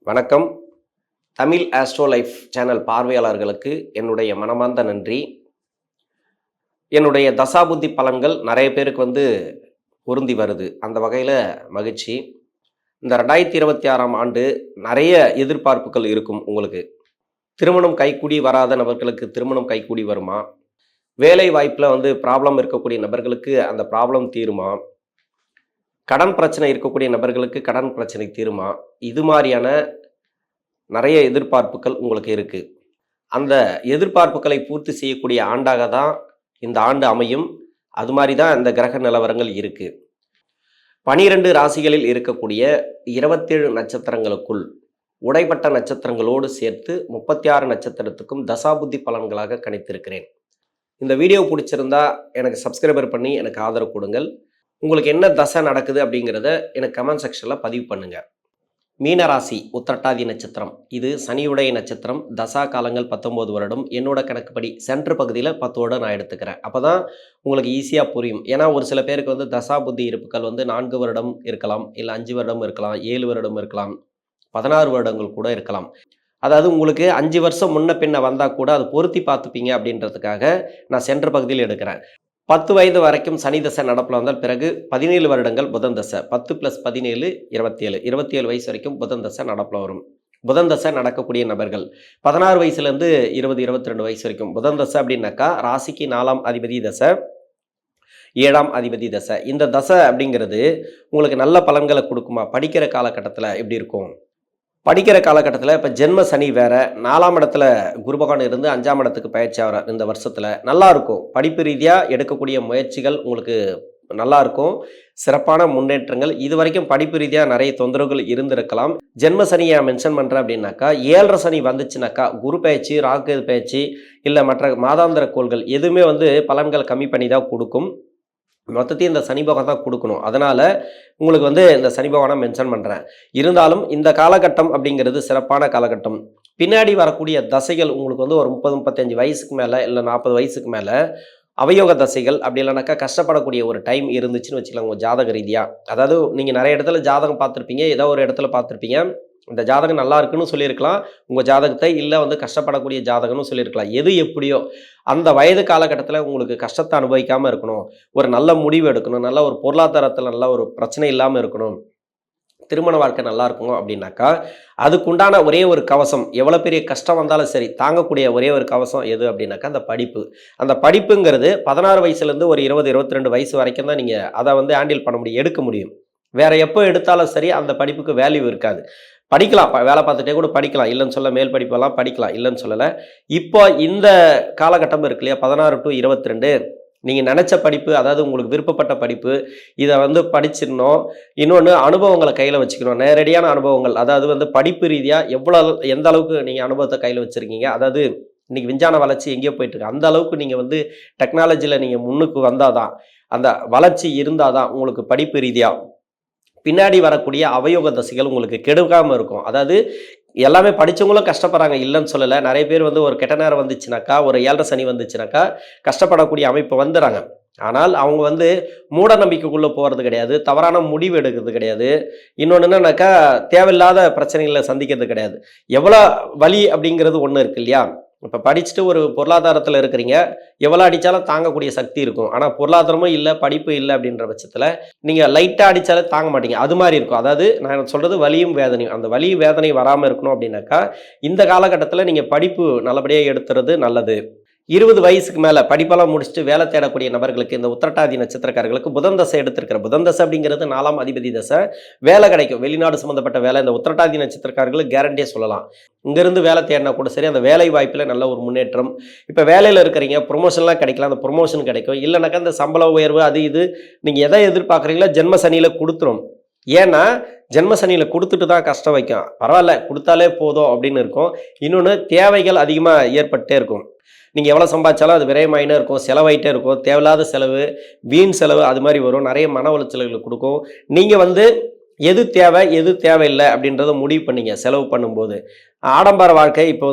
வணக்கம். Tamil astro life channel பார்வையாளர்களுக்கு என்னுடைய மனமார்ந்த நன்றி. என்னுடைய தசாபுத்தி பலன்கள் நிறைய பேருக்கு பொருந்தி வருது. அந்த வகையில் மகிழ்ச்சி. இந்த 2026ஆம் ஆண்டு நிறைய எதிர்பார்ப்புகள் இருக்கும். உங்களுக்கு திருமணம் கைக்கூடி வராத நபர்களுக்கு திருமணம் கைக்கூடி வருமா? வேலை வாய்ப்பில் ப்ராப்ளம் இருக்கக்கூடிய நபர்களுக்கு அந்த ப்ராப்ளம் தீருமா? கடன் பிரச்சனை இருக்கக்கூடிய நபர்களுக்கு கடன் பிரச்சனை தீருமா? இது மாதிரியான நிறைய எதிர்பார்ப்புகள் உங்களுக்கு இருக்குது. அந்த எதிர்பார்ப்புகளை பூர்த்தி செய்யக்கூடிய ஆண்டாக தான் இந்த ஆண்டு அமையும். அது மாதிரி தான் இந்த கிரக நிலவரங்கள் இருக்குது. 12 ராசிகளில் இருக்கக்கூடிய 27 நட்சத்திரங்களுக்குள் உடைப்பட்ட நட்சத்திரங்களோடு சேர்த்து 36 நட்சத்திரத்துக்கும் தசாபுத்தி பலன்களாக கணித்திருக்கிறேன். இந்த வீடியோ பிடிச்சிருந்தா எனக்கு சப்ஸ்கிரைபர் பண்ணி எனக்கு ஆதரவு கொடுங்கள். உங்களுக்கு என்ன தசை நடக்குது அப்படிங்கிறத எனக்கு கமெண்ட் செக்ஷனில் பதிவு பண்ணுங்கள். மீனராசி உத்திரட்டாதி நட்சத்திரம், இது சனியுடைய நட்சத்திரம். தசா காலங்கள் 19 வருடம். என்னோட கணக்குப்படி சென்ட்ரு பகுதியில் 10 வருடம் நான் எடுத்துக்கிறேன். அப்போ தான் உங்களுக்கு ஈஸியாக புரியும். ஏன்னா ஒரு சில பேருக்கு தசா புத்தி இருப்புகள் 4 வருடம் இருக்கலாம், இல்லை 5 வருடம் இருக்கலாம், 7 வருடம் இருக்கலாம், 16 வருடங்கள் கூட இருக்கலாம். அதாவது உங்களுக்கு 5 வருஷம் முன்ன பின்ன வந்தால் கூட அது பொருத்தி பார்த்துப்பீங்க அப்படின்றதுக்காக நான் சென்ட்ரு பகுதியில் எடுக்கிறேன். 10 வயது வரைக்கும் சனி தசை நடப்பில் வந்தால் பிறகு 17 வருடங்கள் புதன் தசை. 10 + 17 27. 27 வயசு வரைக்கும் புதன் தசை நடப்பில் வரும். புதன் தசை நடக்கக்கூடிய நபர்கள் 16 வயசுலேருந்து 20 22 வயசு வரைக்கும் புதன் தசை அப்படின்னாக்கா ராசிக்கு 4ஆம் அதிபதி தசை, 7ஆம் அதிபதி தசை. இந்த தசை அப்படிங்கிறது உங்களுக்கு நல்ல பலன்களை கொடுக்குமா? படிக்கிற காலகட்டத்தில் எப்படி இருக்கும்? படிக்கிற காலகட்டத்தில் இப்போ ஜென்ம சனி வேறு, 4ஆம் இடத்துல குரு பகவான் இருந்து 5ஆம் இடத்துக்கு பயிற்சி ஆகிறார். இந்த வருஷத்தில் நல்லாயிருக்கும். படிப்பு ரீதியாக எடுக்கக்கூடிய முயற்சிகள் உங்களுக்கு நல்லாயிருக்கும். சிறப்பான முன்னேற்றங்கள். இது வரைக்கும் படிப்பு ரீதியாக நிறைய தொந்தரவுகள் இருந்திருக்கலாம். ஜென்ம சனியை மென்ஷன் பண்ணுறேன் அப்படின்னாக்கா, 7.5 சனி வந்துச்சுனாக்கா குரு பயிற்சி, ராகு பயிற்சி, இல்லை மற்ற மாதாந்திர கோள்கள் எதுவுமே பலன்கள் கம்மி பண்ணி தான் கொடுக்கும். மொத்தத்தையும் இந்த சனி பகவான் தான் கொடுக்கணும். அதனால் உங்களுக்கு இந்த சனி பகவானை மென்ஷன் பண்ணுறேன். இருந்தாலும் இந்த காலகட்டம் அப்படிங்கிறது சிறப்பான காலகட்டம். பின்னாடி வரக்கூடிய தசைகள் உங்களுக்கு ஒரு 30-35 வயசுக்கு மேலே, இல்லை 40 வயசுக்கு மேலே அவயோக தசைகள் அப்படி இல்லைனாக்கா கஷ்டப்படக்கூடிய ஒரு டைம் இருந்துச்சுன்னு வச்சுக்கலாம். உங்கள் ஜாதக ரீதியாக, அதாவது நீங்கள் நிறைய இடத்துல ஜாதகம் பார்த்துருப்பீங்க, ஏதோ ஒரு இடத்துல பார்த்துருப்பீங்க. இந்த ஜாதகம் நல்லா இருக்குன்னு சொல்லியிருக்கலாம் உங்கள் ஜாதகத்தை, இல்லை கஷ்டப்படக்கூடிய ஜாதகம்னு சொல்லியிருக்கலாம். எது எப்படியோ அந்த வயது காலகட்டத்தில் உங்களுக்கு கஷ்டத்தை அனுபவிக்காமல் இருக்கணும், ஒரு நல்ல முடிவு எடுக்கணும், நல்ல ஒரு பொருளாதாரத்தில் நல்ல ஒரு பிரச்சனை இல்லாமல் இருக்கணும், திருமண வாழ்க்கை நல்லா இருக்கணும் அப்படின்னாக்கா அதுக்குண்டான ஒரே ஒரு கவசம், எவ்வளோ பெரிய கஷ்டம் வந்தாலும் சரி தாங்கக்கூடிய ஒரே ஒரு கவசம் எது அப்படின்னாக்கா அந்த படிப்பு. அந்த படிப்புங்கிறது 16 வயசுலேருந்து ஒரு 20-22 வயசு வரைக்கும் தான் நீங்கள் அதை ஹேண்டில் பண்ண முடியும், எடுக்க முடியும். வேறு எப்போ எடுத்தாலும் சரி அந்த படிப்புக்கு வேல்யூ இருக்காது. படிக்கலாம், வேலை பார்த்துட்டே கூட படிக்கலாம், இல்லைன்னு சொல்ல, மேல் படிப்பெல்லாம் படிக்கலாம், இல்லைன்னு சொல்லலை. இப்போ இந்த காலகட்டம் இருக்கு இல்லையா, 16 to 22, நீங்கள் நினச்ச படிப்பு, அதாவது உங்களுக்கு விருப்பப்பட்ட படிப்பு, இதை படிச்சிடணும். இன்னொன்று அனுபவங்களை கையில் வச்சுக்கணும், நேரடியான அனுபவங்கள். அதாவது படிப்பு ரீதியாக எந்த அளவுக்கு நீங்கள் அனுபவத்தை கையில் வச்சுருக்கீங்க, அதாவது இன்றைக்கி விஞ்ஞான வளர்ச்சி எங்கேயோ போயிட்டுருக்கு, அந்த அளவுக்கு நீங்கள் டெக்னாலஜியில் நீங்கள் முன்னுக்கு வந்தால் தான், அந்த வளர்ச்சி இருந்தால் தான் உங்களுக்கு படிப்பு ரீதியாக பின்னாடி வரக்கூடிய அவயோக தசைகள் உங்களுக்கு கெடுக்காமல் இருக்கும். அதாவது எல்லாமே படித்தவங்களும் கஷ்டப்படுறாங்க, இல்லைன்னு சொல்லலை. நிறைய பேர் ஒரு கெட்ட நேரம் வந்துச்சுனாக்கா, ஒரு 7.5 சனி வந்துச்சுனாக்கா கஷ்டப்படக்கூடிய அமைப்பு வந்துடுறாங்க. ஆனால் அவங்க மூட நம்பிக்கைக்குள்ளே போகிறது கிடையாது, தவறான முடிவு எடுக்கிறது கிடையாது. இன்னொன்று என்னன்னாக்கா தேவையில்லாத பிரச்சனைகளை சந்திக்கிறது கிடையாது. எவ்வளோ வலி அப்படிங்கிறது ஒன்று இருக்கு இல்லையா. இப்போ படிச்சுட்டு ஒரு பொருளாதாரத்தில் இருக்கிறீங்க, எவ்வளோ அடித்தாலும் தாங்கக்கூடிய சக்தி இருக்கும். ஆனால் பொருளாதாரமும் இல்லை, படிப்பு இல்லை அப்படின்ற பட்சத்தில் நீங்கள் லைட்டாக அடித்தாலே தாங்க மாட்டீங்க. அது மாதிரி இருக்கும். அதாவது நான் சொல்கிறது வலியும் வேதனையும். அந்த வலி வேதனை வராமல் இருக்கணும் அப்படின்னாக்கா இந்த காலகட்டத்தில் நீங்கள் படிப்பு நல்லபடியாக எடுத்துறது நல்லது. 20 வயசுக்கு மேலே படிப்பெல்லாம் முடிச்சுட்டு வேலை தேடக்கூடிய நபர்களுக்கு, இந்த உத்திரட்டாதி நட்சத்திரக்காரர்களுக்கு புதன் தசை எடுத்திருக்கிற புதன் தசை அப்படிங்கிறது 4ஆம் அதிபதி தசை. வேலை கிடைக்கும், வெளிநாடு சம்மந்தப்பட்ட வேலை இந்த உத்திரட்டாதி நட்சத்திரக்காரர்களுக்கு கேரண்டியாக சொல்லலாம். இங்கேருந்து வேலை தேடினா கூட சரி, அந்த வேலை வாய்ப்பில் நல்ல ஒரு முன்னேற்றம். இப்போ வேலையில் இருக்கிறீங்க, ப்ரொமோஷன்லாம் கிடைக்கலாம், அந்த ப்ரொமோஷன் கிடைக்கும். இல்லைனாக்கா இந்த சம்பள உயர்வு அது இது நீங்கள் எதை எதிர்பார்க்குறீங்களோ ஜென்ம சனியில் கொடுத்துரும். ஏன்னா ஜென்ம சனியில் கொடுத்துட்டு தான் கஷ்டம் வைக்கும். பரவாயில்ல கொடுத்தாலே போதும் அப்படின்னு இருக்கும். இன்னொன்று தேவைகள் அதிகமாக ஏற்பட்டே இருக்கும். நீங்கள் எவ்வளோ சம்பாதிச்சாலும் அது விரயமாயினே இருக்கும், செலவாயிட்டே இருக்கும், தேவையில்லாத செலவு, வீண் செலவு அது மாதிரி வரும், நிறைய மன உளைச்சல்களை கொடுக்கும். நீங்கள் எது தேவை எது தேவையில்லை அப்படின்றத முடிவு பண்ணிங்க செலவு பண்ணும்போது. ஆடம்பர வாழ்க்கை இப்போ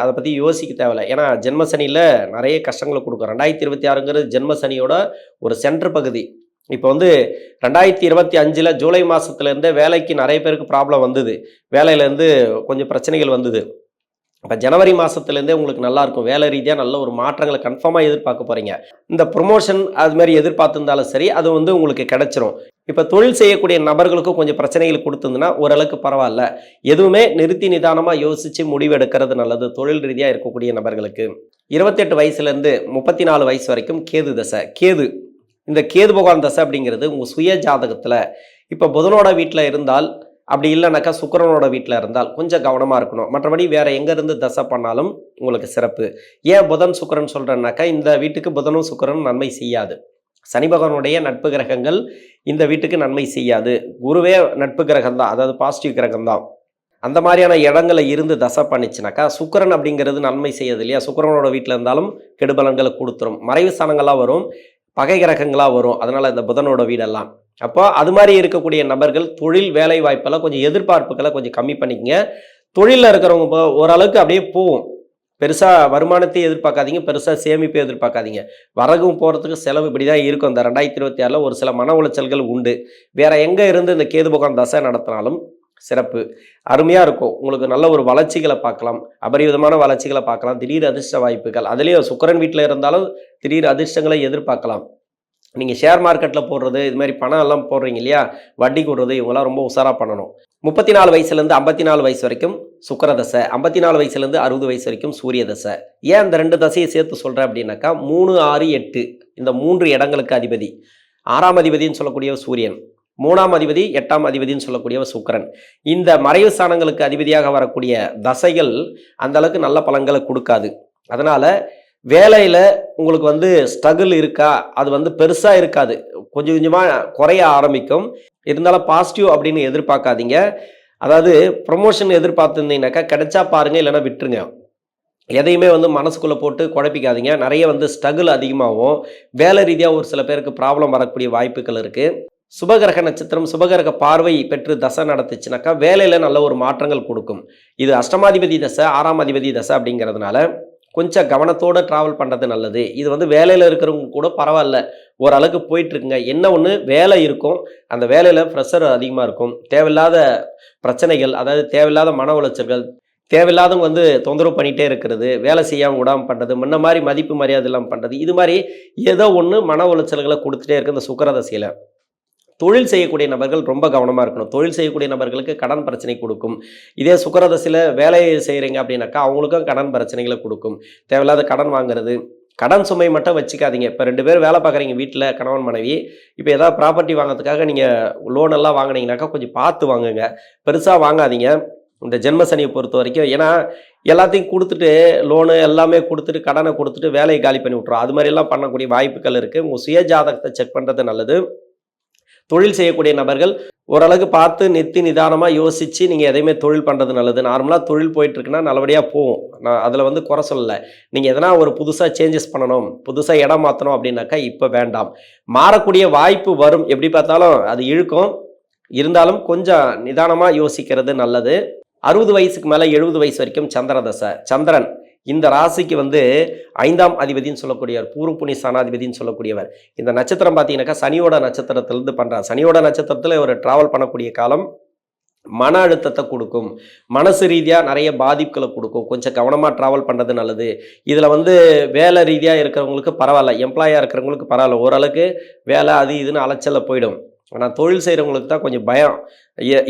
அதை பற்றி யோசிக்க தேவையில்லை. ஏன்னா ஜென்ம சனியில் நிறைய கஷ்டங்களை கொடுக்கும். 2026ங்கிறது ஜென்ம சனியோட ஒரு சென்ட்ரு பகுதி. இப்போ வந்து 2025 ஜூலை மாதத்துலேருந்தே வேலைக்கு நிறைய பேருக்கு ப்ராப்ளம் வந்தது. வேலையிலேருந்து கொஞ்சம் பிரச்சனைகள் வந்தது. இப்போ ஜனவரி மாதத்துலேருந்தே உங்களுக்கு நல்லாயிருக்கும். வேலை ரீதியாக நல்ல ஒரு மாற்றங்களை கன்ஃபார்மாக எதிர்பார்க்க போகிறீங்க. இந்த ப்ரொமோஷன் அது மாதிரி எதிர்பார்த்துருந்தாலும் சரி, அது வந்து உங்களுக்கு கிடைச்சிரும். இப்போ தொழில் செய்யக்கூடிய நபர்களுக்கும் கொஞ்சம் பிரச்சனைகள் கொடுத்துருந்துன்னா ஓரளவுக்கு பரவாயில்ல. எதுவுமே நிறுத்தி நிதானமாக யோசித்து முடிவெடுக்கிறது நல்லது தொழில் ரீதியாக இருக்கக்கூடிய நபர்களுக்கு. 28 வயசுலேருந்து 34 வயசு வரைக்கும் கேது தசை. இந்த கேது பகவான் தசை அப்படிங்கிறது உங்கள் சுய ஜாதகத்தில் இப்போ புதனோட வீட்டில் இருந்தால், அப்படி இல்லைனாக்கா சுக்கிரனோட வீட்டில் இருந்தால் கொஞ்சம் கவனமாக இருக்கணும். மற்றபடி வேறு எங்கேருந்து தசை பண்ணாலும் உங்களுக்கு சிறப்பு. ஏன் புதன் சுக்கிரன் சொல்கிறேன்னாக்கா, இந்த வீட்டுக்கு புதனும் சுக்கிரனும் நன்மை செய்யாது. சனி பகவானுடைய நட்பு கிரகங்கள் இந்த வீட்டுக்கு நன்மை செய்யாது. குருவே நட்பு கிரகம் தான், அதாவது பாசிட்டிவ் கிரகம் தான். அந்த மாதிரியான இடங்களை இருந்து தசை பண்ணிச்சுனாக்கா சுக்கிரன் அப்படிங்கிறது நன்மை செய்யாது இல்லையா. சுக்கிரனோட வீட்டில் இருந்தாலும் கெடுபலன்களை கொடுத்துரும். மறைவு ஸ்தானங்களாக வரும், பகை கிரகங்களாக வரும். அதனால் இந்த புதனோட வீடெல்லாம் அப்போ அது மாதிரி இருக்கக்கூடிய நபர்கள் தொழில் வேலை வாய்ப்பெல்லாம் கொஞ்சம் எதிர்பார்ப்புகளை கொஞ்சம் கம்மி பண்ணிக்கங்க. தொழிலில் இருக்கிறவங்க ஓரளவுக்கு அப்படியே போகும். பெருசாக வருமானத்தையும் எதிர்பார்க்காதீங்க, பெருசாக சேமிப்பை எதிர்பார்க்காதீங்க. வரகும் போகிறதுக்கு செலவு இப்படி தான் இருக்கும். இந்த 2026 ஒரு சில மன உளைச்சல்கள் உண்டு. வேறு எங்கே இருந்து இந்த கேது பகவான் தசை நடத்தினாலும் சிறப்பு அருமையாக இருக்கும். உங்களுக்கு நல்ல ஒரு வளர்ச்சிகளை பார்க்கலாம், அபரிவிதமான வளர்ச்சிகளை பார்க்கலாம், திடீர் அதிர்ஷ்ட வாய்ப்புகள். அதுலேயும் சுக்கிரன் வீட்டில் இருந்தாலும் திடீர் அதிர்ஷ்டங்களை எதிர்பார்க்கலாம். நீங்கள் ஷேர் மார்க்கெட்டில் போடுறது, இது மாதிரி பணம் எல்லாம் போடுறீங்க இல்லையா, வட்டி கொடுறது, இவங்களாம் ரொம்ப உஷாராக பண்ணணும். 34 வயசுலேருந்து 54 வயசு வரைக்கும் சுக்கிர தசை, 54 வயசுலேருந்து 60 வயசு வரைக்கும் சூரிய தசை. ஏன் இந்த 2 தசையை சேர்த்து சொல்கிறேன் அப்படின்னாக்கா, 3, 6, 8 இந்த 3 இடங்களுக்கு அதிபதி. 6ஆம் அதிபதினு சொல்லக்கூடிய சூரியன், 3ஆம் அதிபதி, 8ஆம் அதிபதினு சொல்லக்கூடிய சுக்கிரன். இந்த மறைவு ஸ்தானங்களுக்கு அதிபதியாக வரக்கூடிய தசைகள் அந்த அளவுக்கு நல்ல பலன்களை கொடுக்காது. அதனால் வேலையில் உங்களுக்கு வந்து ஸ்ட்ரகிள் இருக்கா, அது வந்து பெருசாக இருக்காது, கொஞ்சம் கொஞ்சமாக குறைய ஆரம்பிக்கும். இருந்தாலும் பாசிட்டிவ் அப்படின்னு எதிர்பார்க்காதீங்க. அதாவது ப்ரொமோஷன் எதிர்பார்த்துருந்தீங்கன்னாக்கா கிடைச்சா பாருங்கள், இல்லைன்னா விட்டுருங்க. எதையுமே வந்து மனசுக்குள்ளே போட்டு குழப்பிக்காதீங்க. நிறைய வந்து ஸ்ட்ரகிள் அதிகமாகும். வேலை ரீதியாக ஒரு சில பேருக்கு ப்ராப்ளம் வரக்கூடிய வாய்ப்புகள் இருக்குது. சுபகிரக நட்சத்திரம் சுபகிரக பார்வை பெற்று தசை நடத்துச்சுனாக்கா வேலையில் நல்ல ஒரு மாற்றங்கள் கொடுக்கும். இது அஷ்டமாதிபதி தசை, 6ஆம் அதிபதி தசை அப்படிங்கிறதுனால கொஞ்சம் கவனத்தோடு ட்ராவல் பண்ணுறது நல்லது. இது வந்து வேலையில் இருக்கிறவங்க கூட பரவாயில்ல, ஓரளவுக்கு போயிட்டுருக்குங்க. என்ன ஒன்று வேலை இருக்கும், அந்த வேலையில் ப்ரெஷர் அதிகமாக இருக்கும். தேவையில்லாத பிரச்சனைகள், அதாவது தேவையில்லாத மன உளைச்சல்கள், தேவையில்லாதவங்க வந்து தொந்தரவு பண்ணிகிட்டே இருக்கிறது, வேலை செய்யாமல் விடாமல் பண்ணுறது, முன்ன மாதிரி மதிப்பு மரியாதை இல்லாமல் பண்ணுறது, இது மாதிரி ஏதோ ஒன்று மன உளைச்சல்களை கொடுத்துட்டே இருக்குது இந்த சுக்கிரதசையில். தொழில் செய்யக்கூடிய நபர்கள் ரொம்ப கவனமாக இருக்கணும். தொழில் செய்யக்கூடிய நபர்களுக்கு கடன் பிரச்சனை கொடுக்கும். இதே சுக்கிரதசையில் வேலையை செய்கிறீங்க அப்படின்னாக்கா அவங்களுக்கும் கடன் பிரச்சனைகளை கொடுக்கும். தேவையில்லாத கடன் வாங்குறது, கடன் சுமை மட்டும் வச்சுக்காதீங்க. இப்போ 2 பேர் வேலை பார்க்குறீங்க வீட்டில், கணவன் மனைவி. இப்போ ஏதாவது ப்ராப்பர்ட்டி வாங்கிறதுக்காக நீங்கள் லோனெல்லாம் வாங்கினீங்கனாக்கா கொஞ்சம் பார்த்து வாங்குங்க, பெருசாக வாங்காதீங்க இந்த ஜென்மசனியை பொறுத்த வரைக்கும். ஏன்னா எல்லாத்தையும் கொடுத்துட்டு, லோனு எல்லாமே கொடுத்துட்டு, கடனை கொடுத்துட்டு வேலையை காலி பண்ணி விட்றோம். அது மாதிரிலாம் பண்ணக்கூடிய வாய்ப்புகள் இருக்குது. உங்கள் சுய ஜாதகத்தை செக் பண்ணுறது நல்லது. தொழில் செய்யக்கூடிய நபர்கள் ஓரளவுக்கு பார்த்து நிறுத்தி நிதானமாக யோசித்து நீங்கள் எதையுமே தொழில் பண்ணுறது நல்லது. நார்மலாக தொழில் போயிட்டுருக்குன்னா நல்லபடியாக போகும். நான் அதில் வந்து குறை சொல்லலை. நீங்கள் எதனா ஒரு புதுசாக சேஞ்சஸ் பண்ணணும், புதுசாக இடம் மாற்றணும் அப்படின்னாக்கா இப்போ வேண்டாம். மாறக்கூடிய வாய்ப்பு வரும், எப்படி பார்த்தாலும் அது இழுக்கும். இருந்தாலும் கொஞ்சம் நிதானமாக யோசிக்கிறது நல்லது. 60 வயசுக்கு மேலே 70 வயசு வரைக்கும் சந்திர தசை. சந்திரன் இந்த ராசிக்கு வந்து 5ஆம் அதிபதினு சொல்லக்கூடியவர், பூர்வ புண்ணிய ஸ்தானாதிபதினு சொல்லக்கூடியவர். இந்த நட்சத்திரம் பார்த்தீங்கன்னாக்கா சனியோட நட்சத்திரத்திலிருந்து பண்ணுறார். சனியோட நட்சத்திரத்தில் ஒரு ட்ராவல் பண்ணக்கூடிய காலம் மன அழுத்தத்தை கொடுக்கும், மனசு ரீதியாக நிறைய பாதிப்புகளை கொடுக்கும். கொஞ்சம் கவனமாக ட்ராவல் பண்ணுறது நல்லது. இதில் வந்து வேலை ரீதியாக இருக்கிறவங்களுக்கு பரவாயில்ல, எம்ப்ளாயாக இருக்கிறவங்களுக்கு பரவாயில்ல, ஓரளவுக்கு வேலை அது இதுன்னு அலைச்சலில் போயிடும். ஆனால் தொழில் செய்கிறவங்களுக்கு தான் கொஞ்சம் பயம்.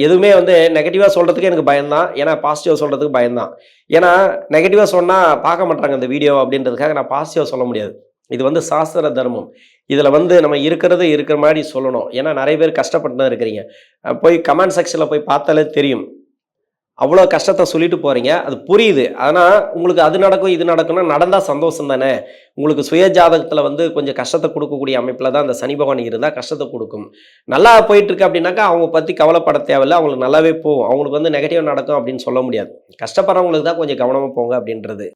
எதுவுமே வந்து நெகட்டிவாக சொல்கிறதுக்கு எனக்கு பயம்தான், ஏன்னா பாசிட்டிவாக சொல்கிறதுக்கு பயம்தான். ஏன்னா நெகட்டிவாக சொன்னால் பார்க்க மாட்டாங்க இந்த வீடியோ அப்படின்றதுக்காக நான் பாசிட்டிவாக சொல்ல முடியாது. இது வந்து சாஸ்திர தர்மம். இதில் வந்து நம்ம இருக்கிற மாதிரி சொல்லணும். ஏன்னா நிறைய பேர் கஷ்டப்பட்டு தான் இருக்கிறீங்க. போய் கமெண்ட் செக்ஷனில் போய் பார்த்தாலே தெரியும், அவ்வளோ கஷ்டத்தை சொல்லிட்டு போகிறீங்க, அது புரியுது. ஆனால் உங்களுக்கு அது நடக்கும் இது நடக்கும்னா நடந்தால் சந்தோஷம் தானே. உங்களுக்கு சுய ஜாதகத்தில் வந்து கொஞ்சம் கஷ்டத்தை கொடுக்கக்கூடிய அமைப்பில் தான் அந்த சனி பகவான் இருந்தால் கஷ்டத்தை கொடுக்கும். நல்லா போயிட்டுருக்கு அப்படின்னாக்கா அவங்க பற்றி கவலைப்பட தேவையில்லை, அவங்களுக்கு நல்லாவே போகும். அவங்களுக்கு வந்து நெகட்டிவ் நடக்கும் அப்படின்னு சொல்ல முடியாது. கஷ்டப்படுறவங்களுக்கு தான் கொஞ்சம் கவனமாக போங்க அப்படின்றது.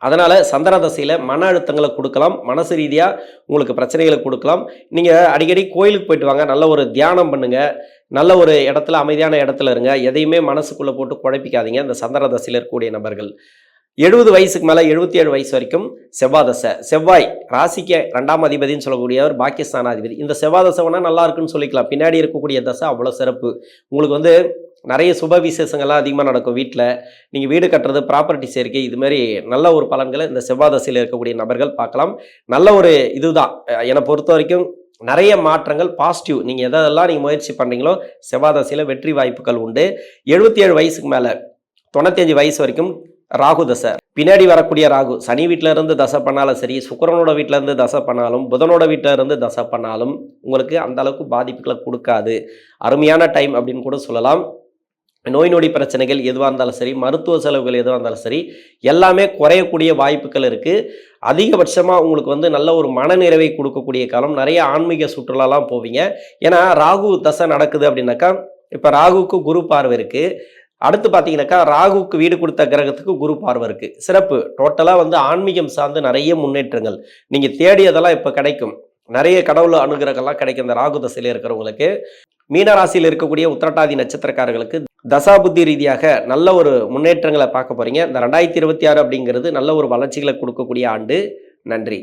அதனால் சந்திர தசையில் மன அழுத்தங்களை கொடுக்கலாம், மனசு ரீதியாக உங்களுக்கு பிரச்சனைகளை கொடுக்கலாம். நீங்கள் அடிக்கடி கோயிலுக்கு போயிட்டு வாங்க, நல்ல ஒரு தியானம் பண்ணுங்கள், நல்ல ஒரு இடத்துல அமைதியான இடத்துல இருங்க. எதையுமே மனசுக்குள்ளே போட்டு குழப்பிக்காதீங்க இந்த சந்திர தசையில் இருக்கக்கூடிய நபர்கள். 70 வயசுக்கு மேலே 77 வயசு வரைக்கும் செவ்வாய் தசை. செவ்வாய் ராசிக்கு 2ஆம் அதிபதினு சொல்லக்கூடியவர் பாகிஸ்தானாதிபதி. இந்த செவ்வாய் தசை வேணால் நல்லா இருக்குன்னு சொல்லிக்கலாம். பின்னாடி இருக்கக்கூடிய தசை அவ்வளோ சிறப்பு. உங்களுக்கு வந்து நிறைய சுப விசேஷங்கள்லாம் அதிகமாக நடக்கும். வீட்டில் நீங்கள் வீடு கட்டுறது, ப்ராப்பர்ட்டி சேர்க்கை, இதுமாரி நல்ல ஒரு பலன்களை இந்த செவ்வாய் தசையில் இருக்கக்கூடிய நபர்கள் பார்க்கலாம். நல்ல ஒரு இதுதான் என்னை பொறுத்த வரைக்கும். நிறைய மாற்றங்கள் பாசிட்டிவ். நீங்கள் எதெல்லாம் நீங்கள் முயற்சி பண்ணுறீங்களோ செவ்வாய் தசையில் வெற்றி வாய்ப்புகள் உண்டு. 77 வயசுக்கு மேலே 95 வயசு வரைக்கும் ராகு தசை. பின்னாடி வரக்கூடிய ராகு சனி வீட்டில இருந்து தசை பண்ணாலும் சரி, சுக்கிரனோட வீட்டில இருந்து தசை பண்ணாலும், புதனோட வீட்டில இருந்து தசை பண்ணாலும் உங்களுக்கு அந்த அளவுக்கு பாதிப்புகளை கொடுக்காது. அருமையான டைம் அப்படின்னு கூட சொல்லலாம். நோய் நொடி பிரச்சனைகள் எதுவாக இருந்தாலும் சரி, மருத்துவ செலவுகள் எதுவாக இருந்தாலும் சரி, எல்லாமே குறையக்கூடிய வாய்ப்புகள் இருக்குது. அதிகபட்சமாக உங்களுக்கு வந்து நல்ல ஒரு மனநிறைவை கொடுக்கக்கூடிய காலம். நிறைய ஆன்மீக சுற்றுலாலாம் போவீங்க. ஏன்னா ராகு தசை நடக்குது அப்படின்னாக்கா, இப்போ ராகுக்கு குரு பார்வை இருக்குது. அடுத்து பார்த்தீங்கன்னாக்கா ராகுக்கு வீடு கொடுத்த கிரகத்துக்கு குரு பார்வை இருக்குது. சிறப்பு. டோட்டலாக வந்து ஆன்மீகம் சார்ந்து நிறைய முன்னேற்றங்கள் நீங்கள் தேடியதெல்லாம் இப்போ கிடைக்கும். நிறைய கடவுள் அனுகிரகம்லாம் கிடைக்கும் இந்த ராகு தசையில் இருக்கிறவங்களுக்கு. மீனராசியில் இருக்கக்கூடிய உத்திரட்டாதி நட்சத்திரக்காரர்களுக்கு தசாபுத்தி ரீதியாக நல்ல ஒரு முன்னேற்றங்களை பார்க்க போகிறீங்க. இந்த 2026 அப்படிங்கிறது நல்ல ஒரு வளர்ச்சிகளை கொடுக்கக்கூடிய ஆண்டு. நன்றி.